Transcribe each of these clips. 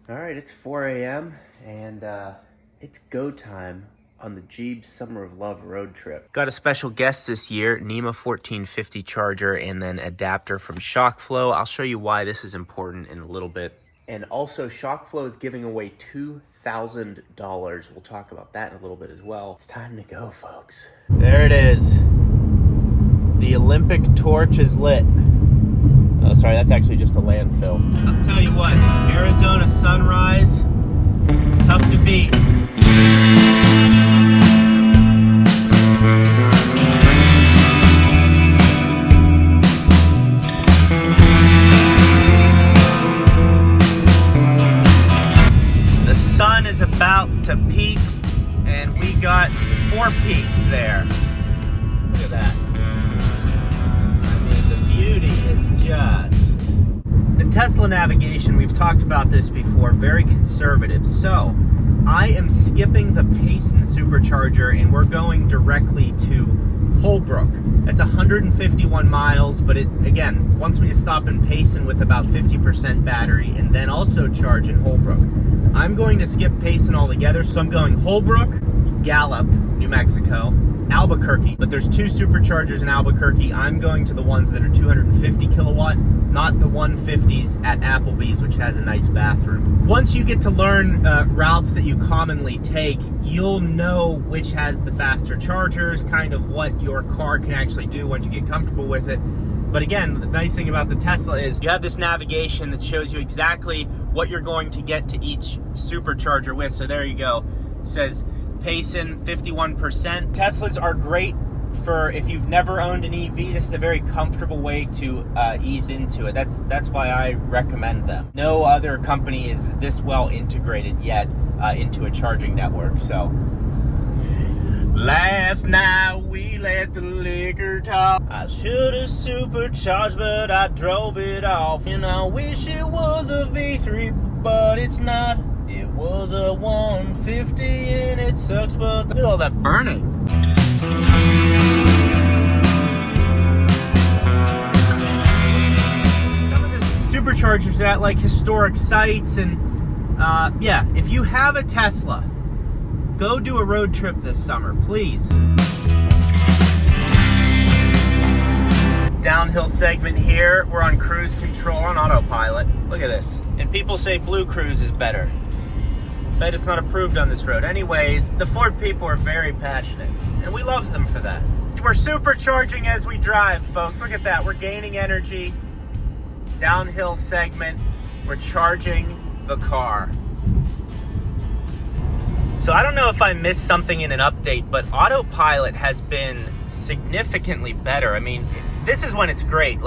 All right, it's 4 a.m. and it's go time on the Gjeebs Summer of Love road trip. Got a special guest this year, NEMA 1450 charger and then adapter from ShockFlow. I'll show you why this is important in a little bit. And also ShockFlow is giving away $2,000. We'll talk about that in a little bit as well. It's time to go, folks. There it is. The Olympic torch is lit. Oh, sorry, that's actually just a landfill. I'll tell you what, Arizona sunrise, tough to beat. The sun is about to peak, and we got 4 peaks there. Look at that. Beauty is just... The Tesla navigation, we've talked about this before, very conservative. So I am skipping the Payson supercharger and we're going directly to Holbrook. That's 151 miles, but it again wants me to stop in Payson with about 50% battery and then also charge in Holbrook. I'm going to skip Payson altogether, so I'm going Holbrook, Gallup, New Mexico, Albuquerque, but there's 2 superchargers in Albuquerque. I'm going to the ones that are 250 kilowatt, not the 150s at Applebee's, which has a nice bathroom. Once you get to learn routes that you commonly take, you'll know which has the faster chargers, kind of what your car can actually do once you get comfortable with it. But again, the nice thing about the Tesla is you have this navigation that shows you exactly what you're going to get to each supercharger with. So there you go. It says Payson 51%. Teslas are great for if you've never owned an EV. This is a very comfortable way to ease into it. That's why I recommend them. No other company is this well integrated yet into a charging network. So last night we let the liquor talk. I should have supercharged, but I drove it off. And I wish it was a V3, but it's not. It was a 150 and it sucks, but look at all that burning. Some of the superchargers at like historic sites and yeah, if you have a Tesla, go do a road trip this summer, please. Downhill segment here. We're on cruise control on autopilot. Look at this. And people say Blue Cruise is better. Bet it's not approved on this road. Anyways, the Ford people are very passionate, and we love them for that. We're supercharging as we drive, folks. Look at that. We're gaining energy. Downhill segment. We're charging the car. So I don't know if I missed something in an update, but autopilot has been significantly better. I mean, this is when it's great.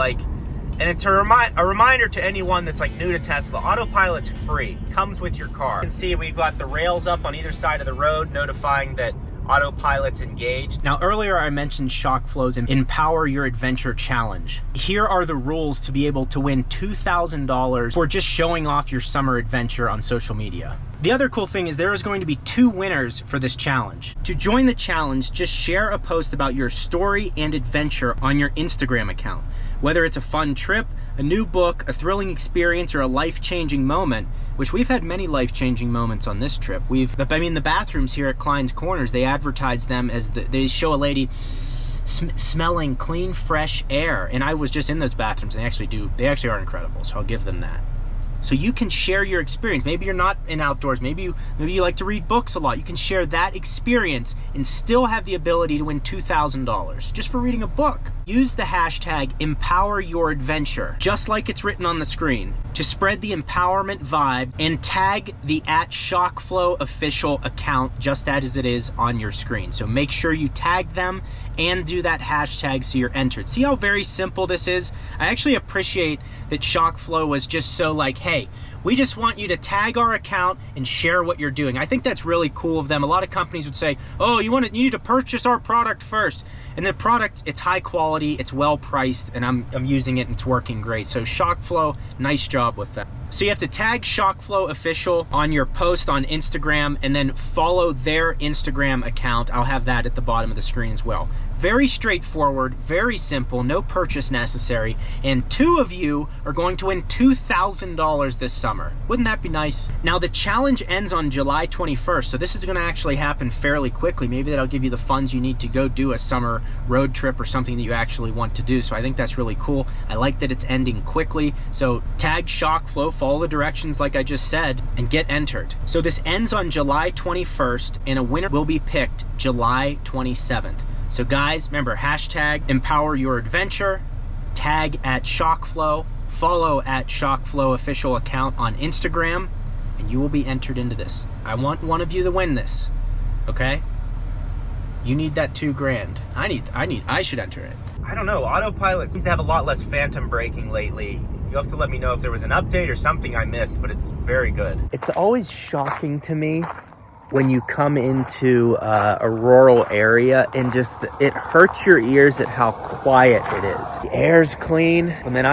And it's a reminder to anyone that's like new to Tesla, autopilot's free, comes with your car. You can see we've got the rails up on either side of the road notifying that autopilot's engaged. Now earlier I mentioned ShockFlow's Empower Your Adventure Challenge. Here are the rules to be able to win $2,000 for just showing off your summer adventure on social media. The other cool thing is there is going to be 2 winners for this challenge. To join the challenge, just share a post about your story and adventure on your Instagram account. Whether it's a fun trip, a new book, a thrilling experience, or a life-changing moment, which we've had many life-changing moments on this trip. The bathrooms here at Klein's Corners, they advertise them as, they show a lady smelling clean, fresh air. And I was just in those bathrooms, and they actually are incredible, so I'll give them that. So you can share your experience. Maybe you're not in outdoors. Maybe you like to read books a lot. You can share that experience and still have the ability to win $2,000 just for reading a book. Use the hashtag #EmpowerYourAdventure, just like it's written on the screen, to spread the empowerment vibe, and tag the @ShockFlow official account just as it is on your screen. So make sure you tag them and do that hashtag so you're entered. See how very simple this is? I actually appreciate that ShockFlow was just so like, hey, we just want you to tag our account and share what you're doing. I think that's really cool of them. A lot of companies would say, oh, you need to purchase our product first. And the product, it's high quality, it's well priced, and I'm using it and it's working great. So ShockFlow, nice job with that. So you have to tag ShockFlow official on your post on Instagram and then follow their Instagram account. I'll have that at the bottom of the screen as well. Very straightforward, very simple, no purchase necessary, and 2 of you are going to win $2,000 this summer. Wouldn't that be nice? Now the challenge ends on July 21st, so this is gonna actually happen fairly quickly. Maybe that'll give you the funds you need to go do a summer road trip or something that you actually want to do, so I think that's really cool. I like that it's ending quickly, so tag Shockflow, follow the directions like I just said, and get entered. So this ends on July 21st, and a winner will be picked July 27th. So guys, remember, hashtag empower your adventure, tag at Shockflow, follow at Shockflow official account on Instagram, and you will be entered into this. I want one of you to win this, okay? You need that $2 grand. I should enter it. I don't know, Autopilot seems to have a lot less phantom braking lately. You'll have to let me know if there was an update or something I missed, but it's very good. It's always shocking to me when you come into a rural area and just it hurts your ears at how quiet it is. The air's clean, and then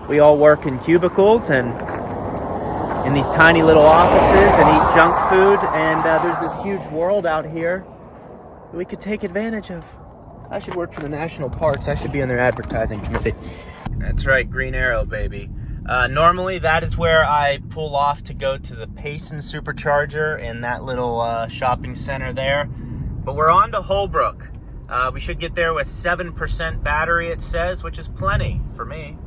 we all work in cubicles and in these tiny little offices and eat junk food, and there's this huge world out here that we could take advantage of. I should work for the national parks. I should be on their advertising committee. That's right, Green Arrow, baby. Normally that is where I pull off to go to the Payson Supercharger in that little shopping center there. But we're on to Holbrook. We should get there with 7% battery, it says, which is plenty for me.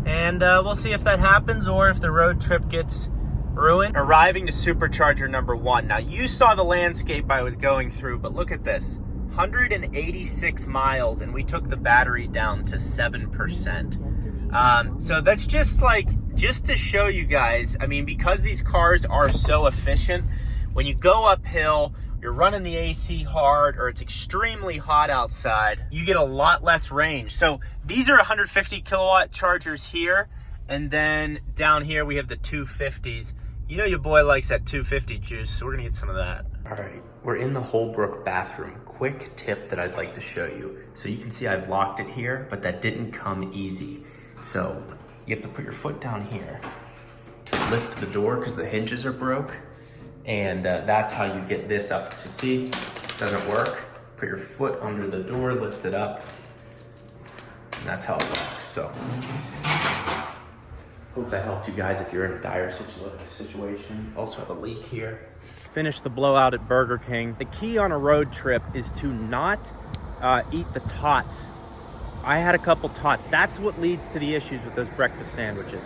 And we'll see if that happens or if the road trip gets ruined. Arriving to Supercharger number 1. Now you saw the landscape I was going through, but look at this. 186 miles, and we took the battery down to 7%. So that's just to show you guys, I mean, because these cars are so efficient, when you go uphill, you're running the AC hard, or it's extremely hot outside, you get a lot less range. So these are 150 kilowatt chargers here, and then down here we have the 250s. You know your boy likes that 250 juice, so we're gonna get some of that. All right, we're in the Holbrook bathroom. Quick tip that I'd like to show you. So you can see I've locked it here, but that didn't come easy. So you have to put your foot down here to lift the door because the hinges are broke. And that's how you get this up. So see, it doesn't work. Put your foot under the door, lift it up, and that's how it locks. So hope that helped you guys if you're in a dire situation. Also have a leak here. Finished the blowout at Burger King. The key on a road trip is to not eat the tots. I had a couple tots. That's what leads to the issues with those breakfast sandwiches.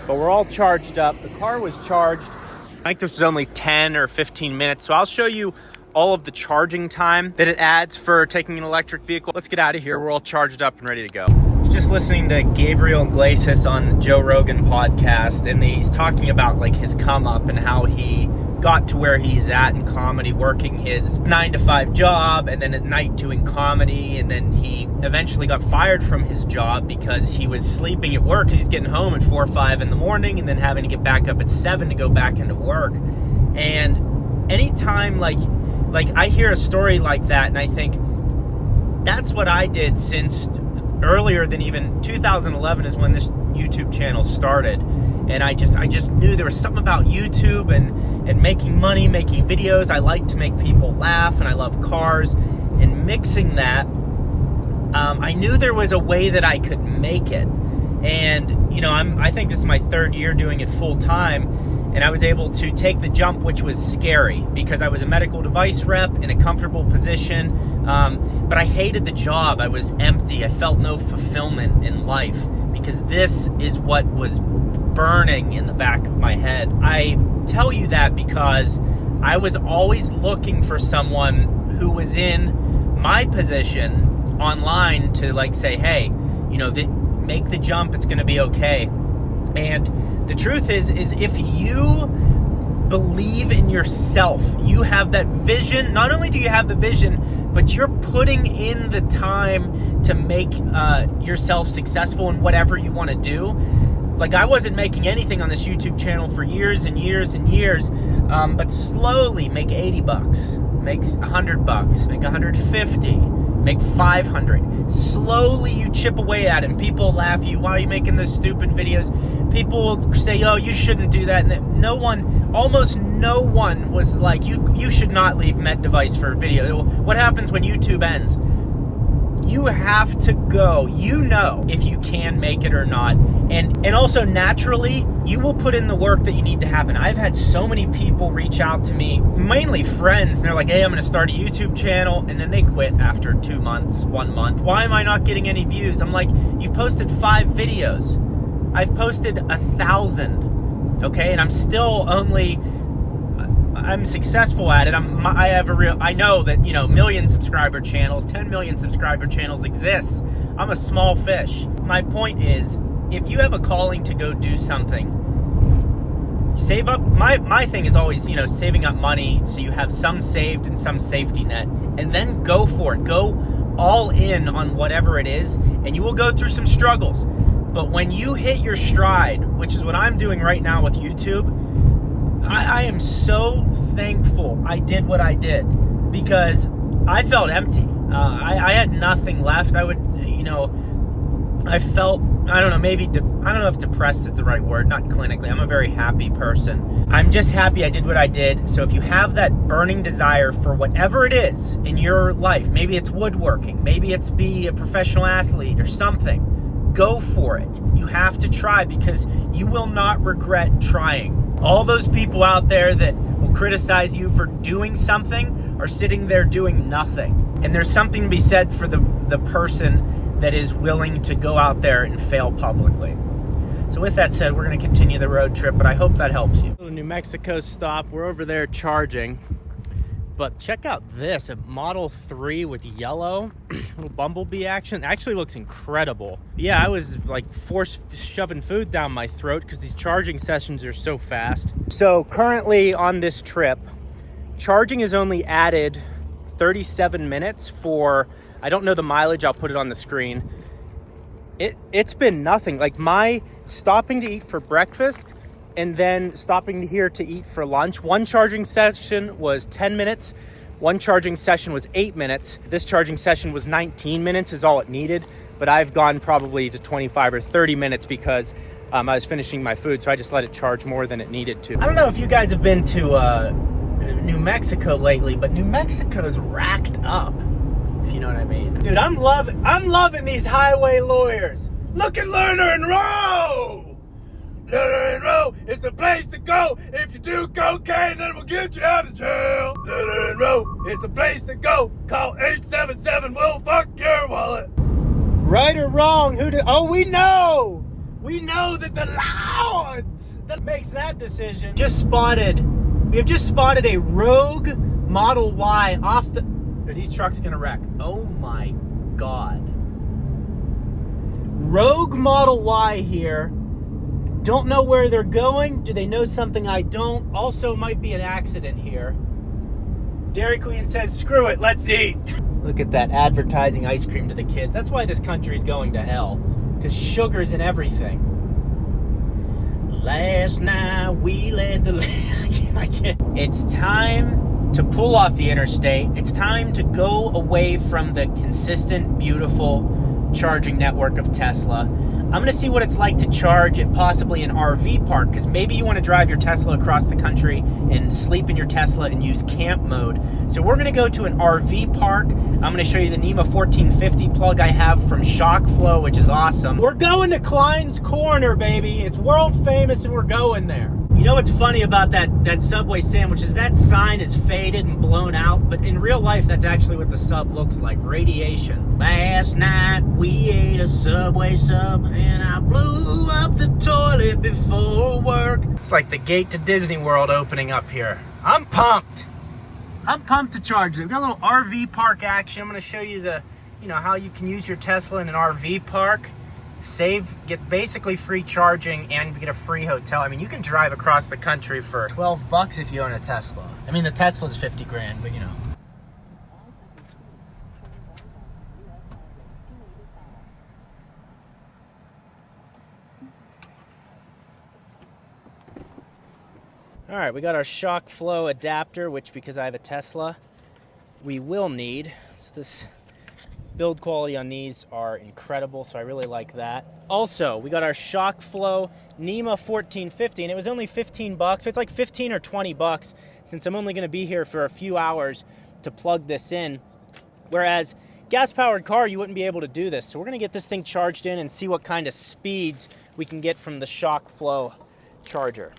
But we're all charged up. The car was charged. I think this is only 10 or 15 minutes. So I'll show you all of the charging time that it adds for taking an electric vehicle. Let's get out of here. We're all charged up and ready to go. Just listening to Gabriel Iglesias on the Joe Rogan podcast, and he's talking about his come up and how he got to where he's at in comedy, working his 9-to-5 job and then at night doing comedy, and then he eventually got fired from his job because he was sleeping at work. He's getting home at 4 or 5 in the morning and then having to get back up at 7 to go back into work. And anytime like I hear a story like that, and I think that's what I did since earlier than even 2011 is when this YouTube channel started. And I just knew there was something about YouTube and making money, making videos. I like to make people laugh, and I love cars. And mixing that, I knew there was a way that I could make it. And I think this is my 3rd year doing it full time, and I was able to take the jump, which was scary because I was a medical device rep in a comfortable position. But I hated the job. I was empty. I felt no fulfillment in life because this is what was burning in the back of my head. I tell you that because I was always looking for someone who was in my position online to say, hey, make the jump, it's going to be okay. And the truth is if you believe in yourself, you have that vision. Not only do you have the vision, but you're putting in the time to make yourself successful in whatever you want to do. I wasn't making anything on this YouTube channel for years and years and years, but slowly make 80 bucks, make 100 bucks, make 150, make 500. Slowly you chip away at it, and people laugh at you. Why are you making those stupid videos? People will say, oh, you shouldn't do that. And almost no one was like, you should not leave med device for video. What happens when YouTube ends? You have to go. You know if you can make it or not. And also naturally, you will put in the work that you need to happen. I've had so many people reach out to me, mainly friends, and they're like, hey, I'm gonna start a YouTube channel, and then they quit after 2 months, 1 month. Why am I not getting any views? I'm like, you've posted 5 videos. I've posted 1,000, okay? And I'm still only, I'm successful at it. I know that, you know, million subscriber channels, 10 million subscriber channels exist. I'm a small fish. My point is, if you have a calling to go do something, save up. My thing is always, you know, saving up money so you have some saved and some safety net, and then go for it. Go all in on whatever it is, and you will go through some struggles. But when you hit your stride, which is what I'm doing right now with YouTube, I am so thankful I did what I did, because I felt empty. I had nothing left. I would, you know, I felt, I don't know, maybe, I don't know if depressed is the right word, not clinically. I'm a very happy person. I'm just happy I did what I did. So if you have that burning desire for whatever it is in your life, maybe it's woodworking, maybe it's be a professional athlete or something, go for it. You have to try, because you will not regret trying. All those people out there that will criticize you for doing something are sitting there doing nothing. And there's something to be said for the person that is willing to go out there and fail publicly. So with that said, we're going to continue the road trip, but I hope that helps you. New Mexico stop. We're over there charging. But check out this, a Model 3 with yellow, little bumblebee action. Actually looks incredible. Yeah, I was like force shoving food down my throat because these charging sessions are so fast. So currently on this trip, charging is only added 37 minutes for, I don't know the mileage, I'll put it on the screen. It's been nothing. Like my stopping to eat for breakfast and then stopping here to eat for lunch. One charging session was 10 minutes. One charging session was 8 minutes. This charging session was 19 minutes is all it needed, but I've gone probably to 25 or 30 minutes because I was finishing my food, so I just let it charge more than it needed to. I don't know if you guys have been to New Mexico lately, but New Mexico's racked up, if you know what I mean. Dude, I'm loving these highway lawyers. Look at Lerner and Rowe! Lerner and Rowe is the place to go. If you do cocaine, then we'll get you out of jail. Lerner and Rowe is the place to go. Call 877, we'll fuck your wallet. Right or wrong, we know! We know that the law that makes that decision. We have just spotted a Rogue Model Y off the... Are these trucks gonna wreck? Oh my God. Rogue Model Y here. Don't know where they're going. Do they know something I don't? Also might be an accident here. Dairy Queen says, screw it, let's eat. Look at that, advertising ice cream to the kids. That's why this country's going to hell. Because sugar's in everything. Last night we let the... I can't. It's time to pull off the interstate. It's time to go away from the consistent, beautiful charging network of Tesla. I'm gonna see what it's like to charge at possibly an RV park, because maybe you want to drive your Tesla across the country and sleep in your Tesla and use camp mode. So we're gonna go to an RV park. I'm gonna show you the NEMA 1450 plug I have from ShockFlow, which is awesome. We're going to Klein's Corner, baby. It's world famous and we're going there. You know what's funny about that Subway sandwich is that sign is faded and blown out, but in real life, that's actually what the sub looks like, radiation. Last night, we ate a Subway sub, and I blew up the toilet before work. It's like the gate to Disney World opening up here. I'm pumped. I'm pumped to charge. They've got a little RV park action. I'm gonna show you how you can use your Tesla in an RV park. Get basically free charging and get a free hotel. I mean, you can drive across the country for 12 bucks if you own a Tesla. I mean, the Tesla's 50 grand, but you know. All right, we got our ShockFlow adapter, which because I have a Tesla, we will need. So this build quality on these are incredible, so I really like that. Also, we got our ShockFlow NEMA 1450, and it was only 15 bucks. So it's like 15 or 20 bucks since I'm only gonna be here for a few hours to plug this in. Whereas gas-powered car, you wouldn't be able to do this. So we're gonna get this thing charged in and see what kind of speeds we can get from the shock flow charger.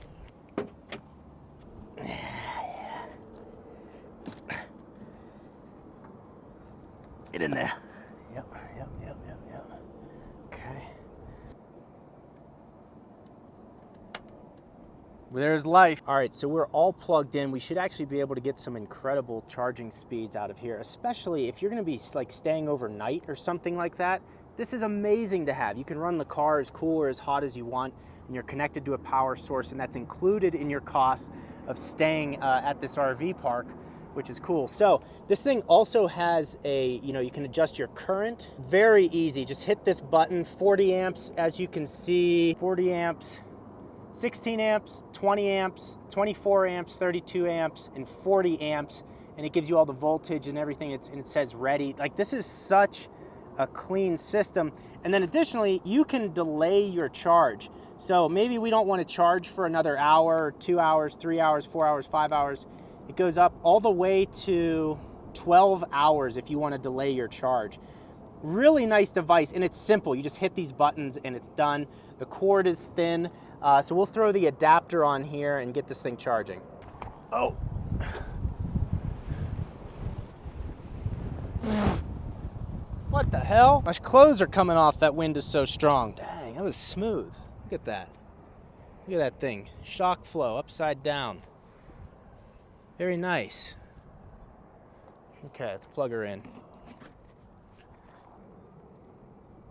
Get in there. Yep. Okay. There's life. All right, so we're all plugged in. We should actually be able to get some incredible charging speeds out of here, especially if you're gonna be like staying overnight or something like that. This is amazing to have. You can run the car as cool or as hot as you want, and you're connected to a power source, and that's included in your cost of staying at this RV park, which is cool. So this thing also has a, you can adjust your current. Very easy, just hit this button, 40 amps, as you can see, 40 amps, 16 amps, 20 amps, 24 amps, 32 amps, and 40 amps, and it gives you all the voltage and everything, and it says ready. Like, this is such a clean system. And then additionally, you can delay your charge. So maybe we don't want to charge for another hour, 2 hours, 3 hours, 4 hours, 5 hours. It goes up all the way to 12 hours if you want to delay your charge. Really nice device, and it's simple. You just hit these buttons and it's done. The cord is thin, so we'll throw the adapter on here and get this thing charging. Oh. What the hell? My clothes are coming off, that wind is so strong. Dang, that was smooth. Look at that. Look at that thing. Shock flow, upside down. Very nice. Okay, let's plug her in.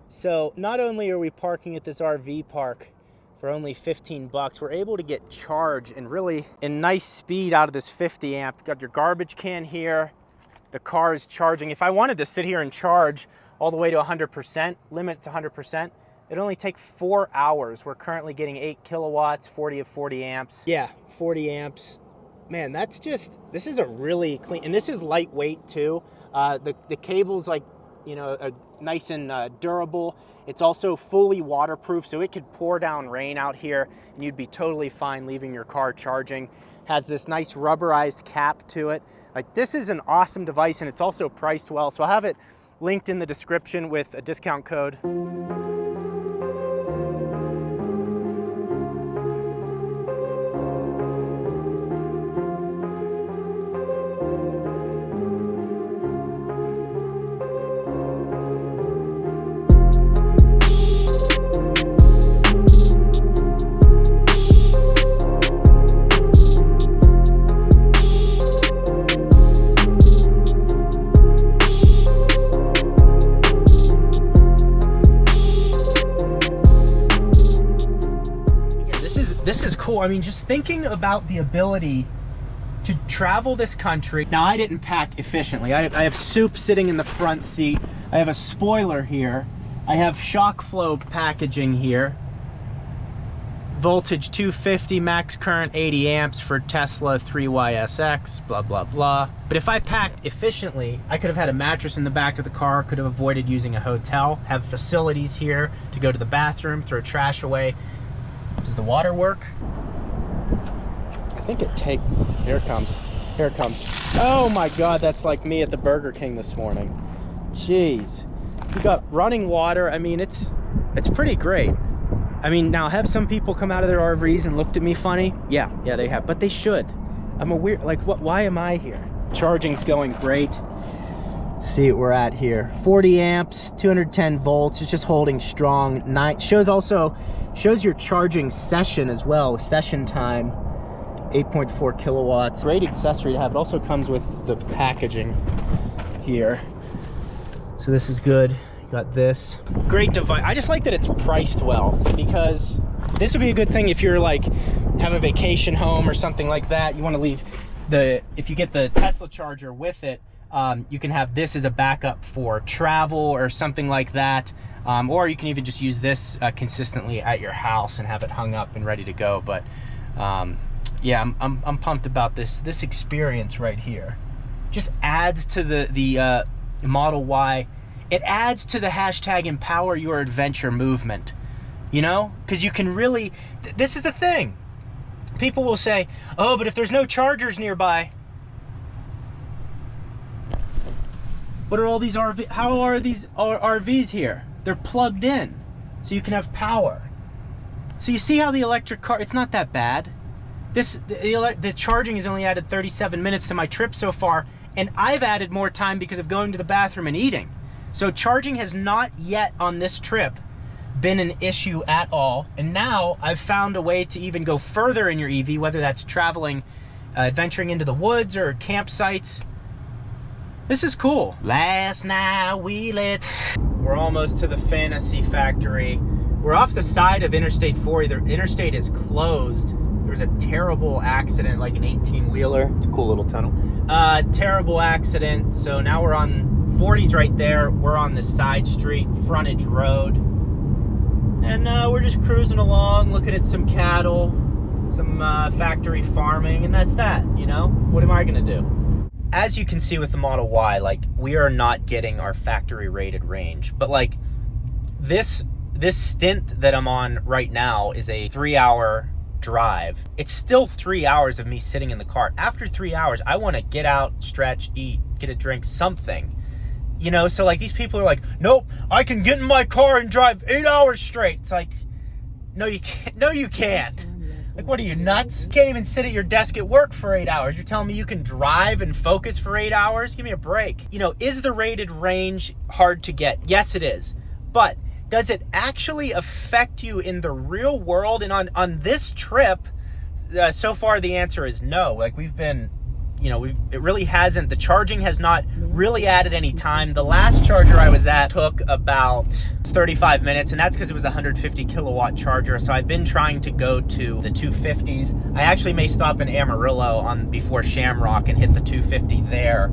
So not only are we parking at this RV park for only 15 bucks, we're able to get charge and really in nice speed out of this 50 amp. Got your garbage can here. The car is charging. If I wanted to sit here and charge all the way to 100%, limit to 100%, it'd only take 4 hours. We're currently getting 8 kilowatts, 40 of 40 amps. Yeah, 40 amps. Man, that's just, this is a really clean, and this is lightweight too. The cable's like, nice and durable. It's also fully waterproof, so it could pour down rain out here and you'd be totally fine leaving your car charging. Has this nice rubberized cap to it. Like, this is an awesome device, and it's also priced well. So I'll have it linked in the description with a discount code. This is cool. I mean, just thinking about the ability to travel this country. Now, I didn't pack efficiently. I have soup sitting in the front seat. I have a spoiler here. I have shock flow packaging here. Voltage 250, max current 80 amps for Tesla 3YSX, blah, blah, blah. But if I packed efficiently, I could have had a mattress in the back of the car, could have avoided using a hotel, have facilities here to go to the bathroom, throw trash away. Does the water work? I think here it comes. Here it comes. Oh my God, that's like me at the Burger King this morning. Jeez. You got running water. I mean, it's pretty great. I mean, now have some people come out of their RVs and looked at me funny? Yeah, they have, but they should. I'm a weird, like, why am I here? Charging's going great. Let's see what we're at here. 40 amps, 210 volts. It's just holding strong. Shows your charging session as well. Session time, 8.4 kilowatts. Great accessory to have. It also comes with the packaging here. So this is good. You got this. Great device. I just like that it's priced well, because this would be a good thing if you're like, have a vacation home or something like that. You want to leave if you get the Tesla charger with it, you can have this as a backup for travel or something like that. Or you can even just use this consistently at your house and have it hung up and ready to go. But yeah, I'm pumped about this experience right here. Just adds to the Model Y. It adds to the hashtag empower your adventure movement, because you can really, this is the thing. People will say, oh, but if there's no chargers nearby. What are all these RV? How are these RVs here? They're plugged in, so you can have power. So you see how the electric car, it's not that bad. The charging has only added 37 minutes to my trip so far, and I've added more time because of going to the bathroom and eating. So charging has not yet on this trip been an issue at all. And now I've found a way to even go further in your EV, whether that's traveling, adventuring into the woods or campsites. This is cool. Last night we lit. We're almost to the Fantasy Factory. We're off the side of Interstate 40. The interstate is closed. There was a terrible accident, like an 18-wheeler. It's a cool little tunnel. Terrible accident. So now we're on 40's right there. We're on the side street, frontage road. And we're just cruising along, looking at some cattle, some factory farming, and that's that, you know? What am I gonna do? As you can see with the Model Y, like, we are not getting our factory rated range. But like, this stint that I'm on right now is a 3-hour drive. It's still 3 hours of me sitting in the car. After 3 hours, I want to get out, stretch, eat, get a drink, something. You know, so like these people are like, nope, I can get in my car and drive 8 hours straight. It's like, no, you can't. No, you can't. Like, what are you, nuts? You can't even sit at your desk at work for 8 hours. You're telling me you can drive and focus for 8 hours? Give me a break. You know, is the rated range hard to get? Yes, it is. But does it actually affect you in the real world? And on this trip, so far the answer is no. Like, we've been, you know, it really hasn't. The charging has not really added any time. The last charger I was at took about 35 minutes, and that's because it was a 150 kilowatt charger. So I've been trying to go to the 250s. I actually may stop in Amarillo before Shamrock and hit the 250 there.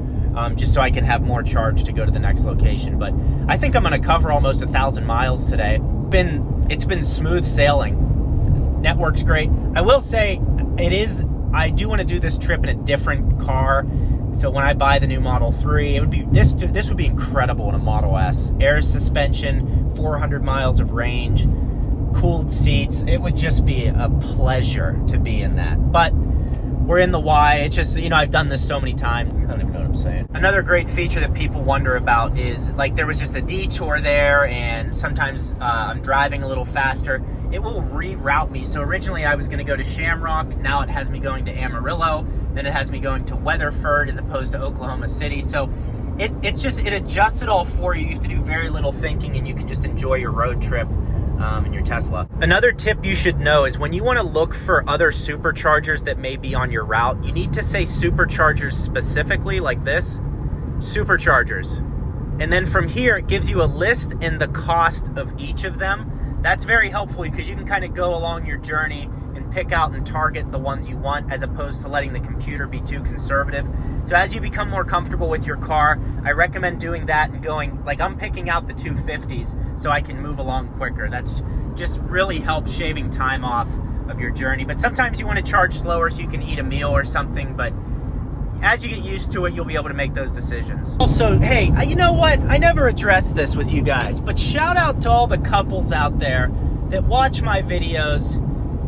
Just so I can have more charge to go to the next location. But I think I'm going to cover almost 1,000 miles today. It's been smooth sailing. Network's great. I will say I do want to do this trip in a different car. So when I buy the new Model 3, it would be this would be incredible in a Model S. Air suspension, 400 miles of range, cooled seats. It would just be a pleasure to be in that. But we're in the Y. It's just, you know, I've done this so many times. I don't even know what I'm saying. Another great feature that people wonder about is, like, there was just a detour there, and sometimes I'm driving a little faster. It will reroute me. So originally I was going to go to Shamrock. Now it has me going to Amarillo. Then it has me going to Weatherford as opposed to Oklahoma City. So it adjusts it all for you. You have to do very little thinking, and you can just enjoy your road trip in your Tesla. Another tip you should know is when you want to look for other superchargers that may be on your route, you need to say superchargers specifically, like this, superchargers. And then from here, it gives you a list and the cost of each of them. That's very helpful because you can kind of go along your journey and pick out and target the ones you want, as opposed to letting the computer be too conservative. So as you become more comfortable with your car, I recommend doing that and going, like, I'm picking out the 250s so I can move along quicker. That's just really helps shaving time off of your journey. But sometimes you want to charge slower so you can eat a meal or something, but as you get used to it, you'll be able to make those decisions. Also, hey, you know what? I never addressed this with you guys, but shout out to all the couples out there that watch my videos.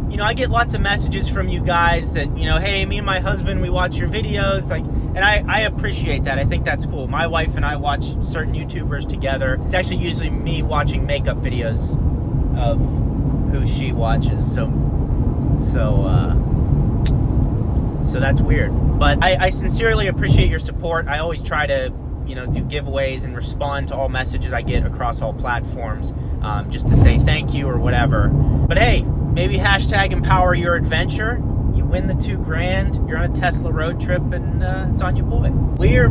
You know, I get lots of messages from you guys that, you know, hey, me and my husband, we watch your videos, like, and I appreciate that. I think that's cool. My wife and I watch certain YouTubers together. It's actually usually me watching makeup videos of who she watches. So that's weird. But I sincerely appreciate your support. I always try to, you know, do giveaways and respond to all messages I get across all platforms, just to say thank you or whatever. But hey, maybe hashtag empower your adventure. You win the $2,000. You're on a Tesla road trip, and it's on your boy. We're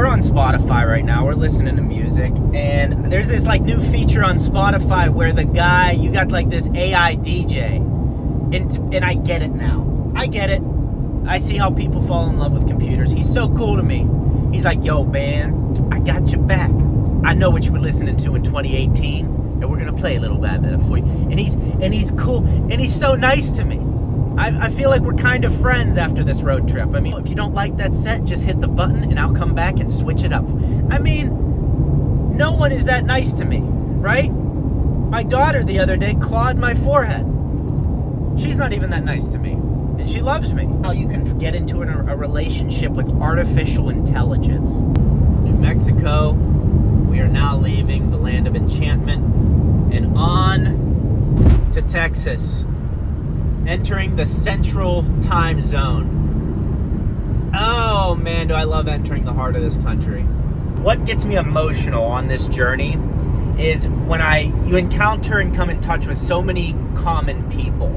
on Spotify right now. We're listening to music, and there's this like new feature on Spotify where you got like this AI DJ, and I get it now. I get it. I see how people fall in love with computers. He's so cool to me. He's like, yo, man, I got your back. I know what you were listening to in 2018, and we're gonna play a little bit of that for you. And he's cool, and he's so nice to me. I feel like we're kind of friends after this road trip. I mean, if you don't like that set, just hit the button, and I'll come back and switch it up. I mean, no one is that nice to me, right? My daughter the other day clawed my forehead. She's not even that nice to me. And she loves me. How you can get into a relationship with artificial intelligence. Mexico. We are now leaving the land of enchantment and on to Texas, entering the central time zone. Oh man, do I love entering the heart of this country. What gets me emotional on this journey is when you encounter and come in touch with so many common people,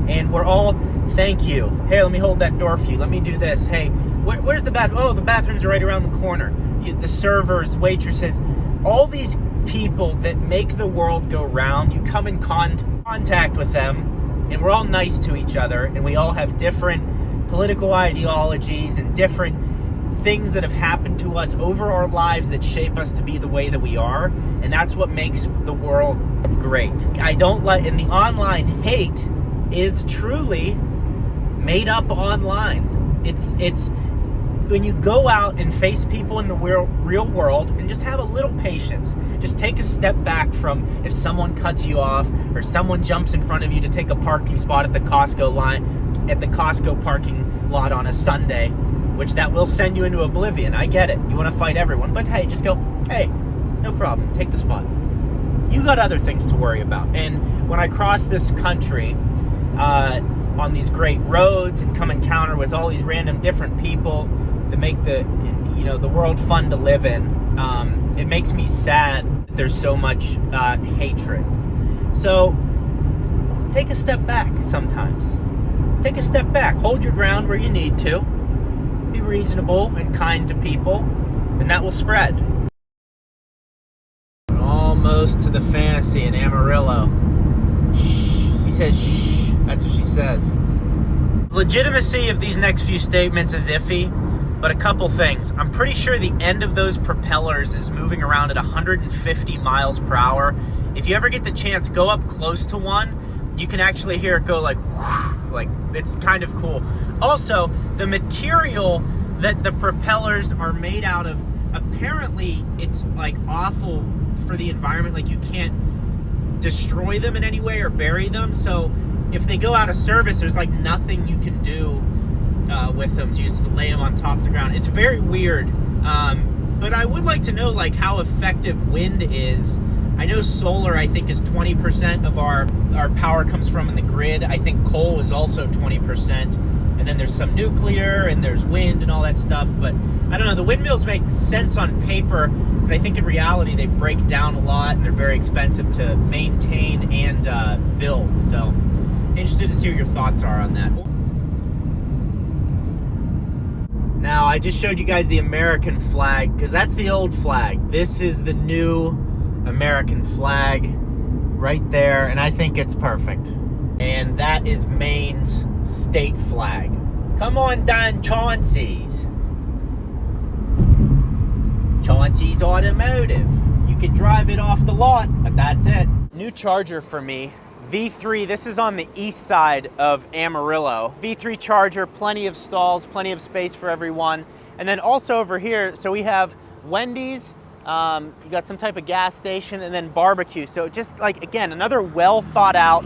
and we're all, thank you, hey, let me hold that door for you, let me do this, hey, where's the bathroom? Oh, the bathrooms are right around the corner. The servers, waitresses, all these people that make the world go round, you come in contact with them, and we're all nice to each other, and we all have different political ideologies and different things that have happened to us over our lives that shape us to be the way that we are, and that's what makes the world great. I don't like, and the online hate is truly made up online. It's when you go out and face people in the real world and just have a little patience. Just take a step back from if someone cuts you off or someone jumps in front of you to take a parking spot at the Costco parking lot on a Sunday, which that will send you into oblivion. I get it. You want to fight everyone, but hey, just go, hey, no problem, take the spot. You got other things to worry about. And when I cross this country on these great roads and come encounter with all these random different people that make the world fun to live in, it makes me sad that there's so much hatred. So take a step back sometimes. Take a step back. Hold your ground where you need to. Be reasonable and kind to people, and that will spread. Almost to the fantasy in Amarillo. Shh. She says shh. That's what she says. Legitimacy of these next few statements is iffy, but a couple things. I'm pretty sure the end of those propellers is moving around at 150 miles per hour. If you ever get the chance, go up close to one. You can actually hear it go like, whoosh, like it's kind of cool. Also, the material that the propellers are made out of, apparently it's like awful for the environment. Like you can't destroy them in any way or bury them. So if they go out of service, there's like nothing you can do with them. So you just lay them on top of the ground. It's very weird. But I would like to know like how effective wind is. I know solar, I think, is 20% of our power comes from in the grid. I think coal is also 20%. And then there's some nuclear and there's wind and all that stuff. But I don't know, the windmills make sense on paper, but I think in reality they break down a lot and they're very expensive to maintain and build. So interested to see what your thoughts are on that. Now, I just showed you guys the American flag because that's the old flag. This is the new American flag right there, and I think it's perfect. And that is Maine's state flag. Come on down, Chauncey's. Chauncey's Automotive. You can drive it off the lot, but that's it. New charger for me. V3, this is on the east side of Amarillo. V3 charger, plenty of stalls, plenty of space for everyone. And then also over here, so we have Wendy's, you got some type of gas station, and then barbecue. So just like, again, another well thought out.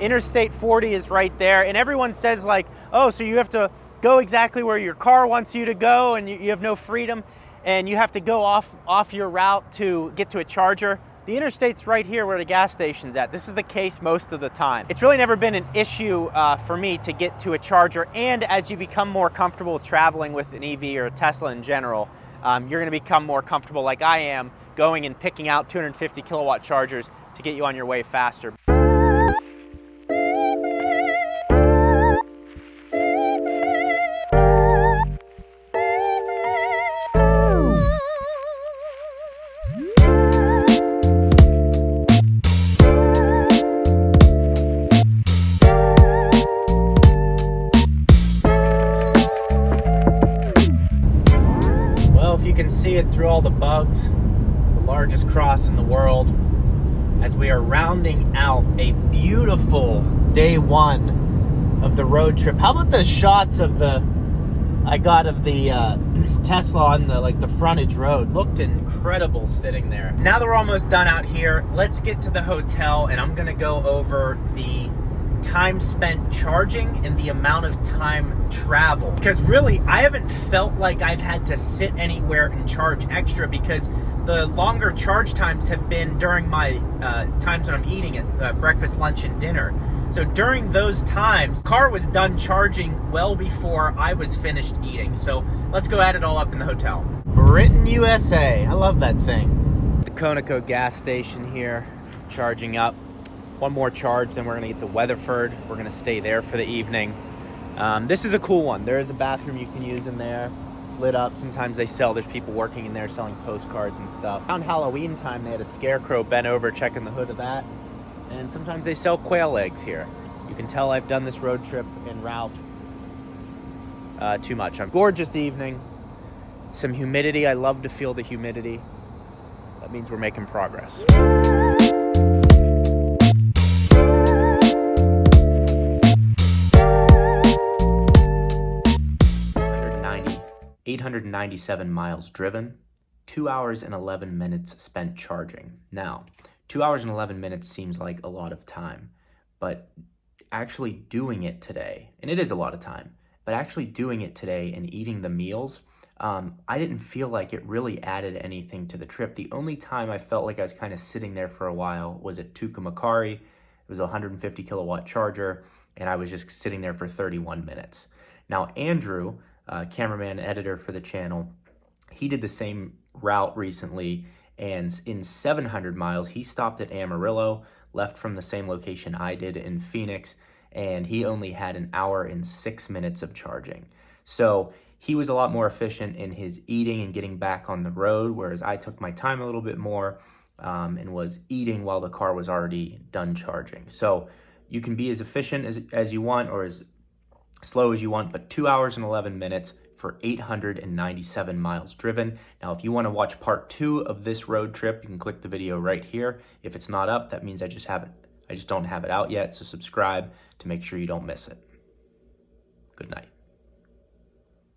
Interstate 40 is right there, and everyone says like, oh, so you have to go exactly where your car wants you to go, and you have no freedom, and you have to go off your route to get to a charger. The interstate's right here where the gas station's at. This is the case most of the time. It's really never been an issue for me to get to a charger, and as you become more comfortable with traveling with an EV or a Tesla in general, you're gonna become more comfortable, like I am, going and picking out 250 kilowatt chargers to get you on your way faster. See it through all the bugs, the largest cross in the world, as we are rounding out a beautiful day one of the road trip. How about the shots of I got of the Tesla on the frontage road? Looked incredible sitting there. Now that we're almost done out here, let's get to the hotel, and I'm gonna go over the time spent charging and the amount of time traveled. Because really, I haven't felt like I've had to sit anywhere and charge extra, because the longer charge times have been during my times when I'm eating at breakfast, lunch, and dinner. So during those times, the car was done charging well before I was finished eating. So let's go add it all up in the hotel. Britain, USA. I love that thing. The Conoco gas station here, charging up. One more charge, then we're gonna get to Weatherford. We're gonna stay there for the evening. This is a cool one. There is a bathroom you can use in there. It's lit up. Sometimes there's people working in there selling postcards and stuff. Around Halloween time, they had a scarecrow bent over checking the hood of that. And sometimes they sell quail eggs here. You can tell I've done this road trip en route too much. Gorgeous evening. Some humidity. I love to feel the humidity. That means we're making progress. 897 miles driven, 2 hours and 11 minutes spent charging. Now, 2 hours and 11 minutes seems like a lot of time, but actually doing it today, and it is a lot of time, but actually doing it today and eating the meals, I didn't feel like it really added anything to the trip. The only time I felt like I was kind of sitting there for a while was at Tucumcari. It was a 150 kilowatt charger, and I was just sitting there for 31 minutes. Now, Andrew, cameraman, editor for the channel, he did the same route recently, and in 700 miles, he stopped at Amarillo, left from the same location I did in Phoenix, and he only had an hour and 6 minutes of charging. So he was a lot more efficient in his eating and getting back on the road, whereas I took my time a little bit more and was eating while the car was already done charging. So you can be as efficient as you want, or as slow as you want, but 2 hours and 11 minutes for 897 miles driven. Now, if you want to watch part 2 of this road trip, you can click the video right here. If it's not up, that means I just don't have it out yet. So subscribe to make sure you don't miss it. Good night.